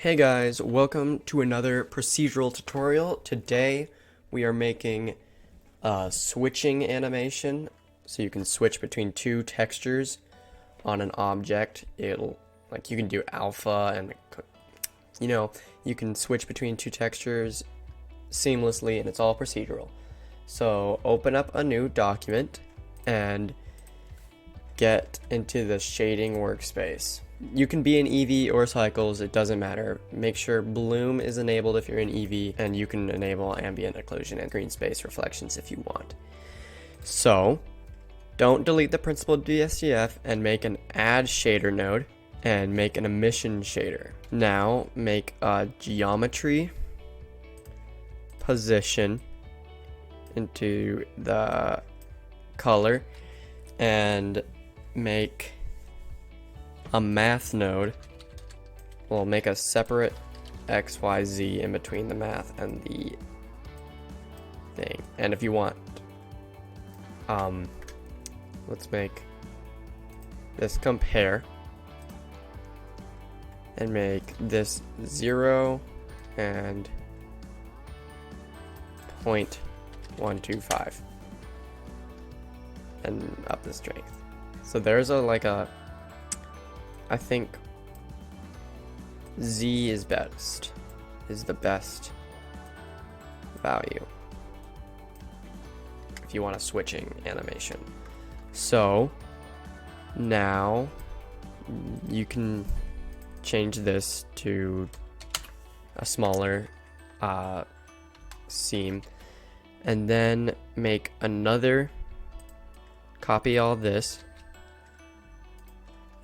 Hey guys, welcome to another procedural tutorial. Today we are making a switching animation, so you can switch between two textures on an object. You can do alpha and you can switch between two textures seamlessly, and it's all procedural. So open up a new document and get into the shading workspace. You can be in Eevee or Cycles, it doesn't matter. Make sure Bloom is enabled if you're in Eevee, and you can enable ambient occlusion and green space reflections if you want. So, don't delete the principal DSGF and make an add shader node and make an emission shader. Now make a geometry position into the color and make a math node. We'll make a separate XYZ in between the math and the thing. And if you want, let's make this compare and make this 0 and 0.125 and up the strength. So there's I think Z is the best value if you want a switching animation. So now you can change this to a smaller seam, and then make another, copy all this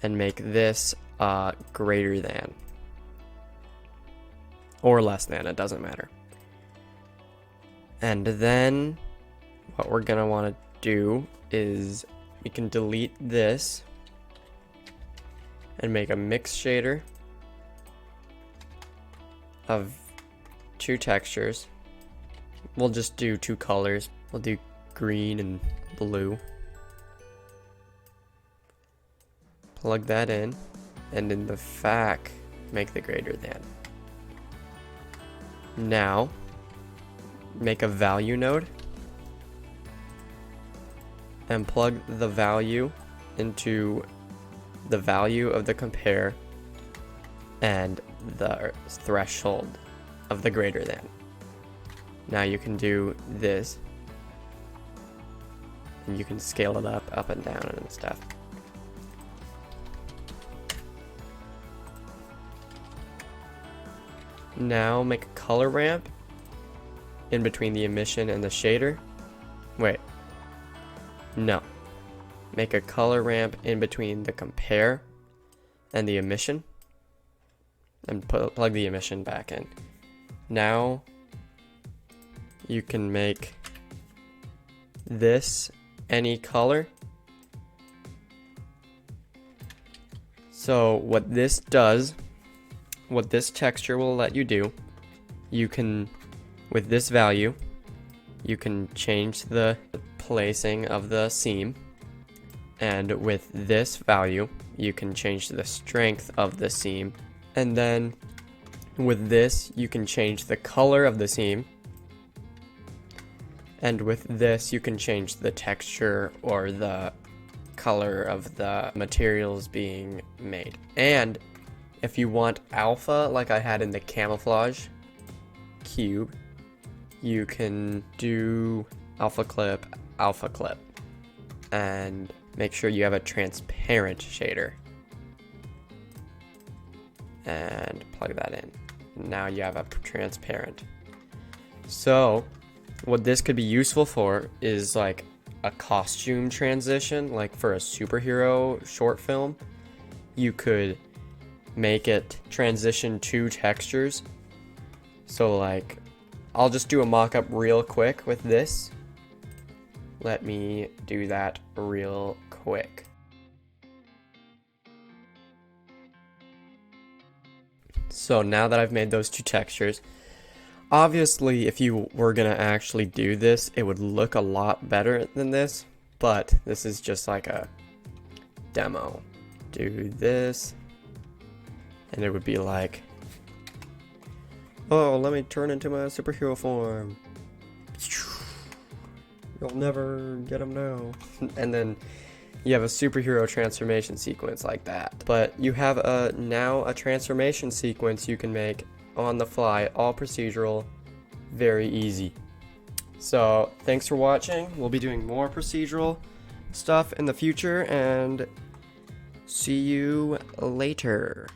and make this greater than or less than, it doesn't matter. And then what we're gonna want to do is we can delete this and make a mix shader of two textures. We'll just do two colors. We'll do green and blue. Plug that in, and in the FAC, make the greater than. Now, make a value node, and plug the value into the value of the compare and the threshold of the greater than. Now you can do this, and you can scale it up and down and stuff. Now make a color ramp in between the emission and the shader. Wait. No. Make a color ramp in between the compare and the emission. And plug the emission back in. Now you can make this any color. So what this does, what this texture will let you do, you can, with this value, you can change the placing of the seam, and with this value, you can change the strength of the seam, and then with this, you can change the color of the seam, and with this, you can change the texture or the color of the materials being made. And if you want alpha, like I had in the camouflage cube, you can do alpha clip, and make sure you have a transparent shader. And plug that in. Now you have a transparent. So, what this could be useful for is like a costume transition, like for a superhero short film. You could make it transition two textures. So like, I'll just do a mock-up real quick with this. Let me do that real quick. So now that I've made those two textures, obviously if you were gonna actually do this, it would look a lot better than this, but this is just like a demo. Do this, and it would be like Oh, let me turn into my superhero form. You'll never get him now. And then you have a superhero transformation sequence like that. But you have now a transformation sequence you can make on the fly, all procedural, very easy. So thanks for watching. We'll be doing more procedural stuff in the future, and see you later.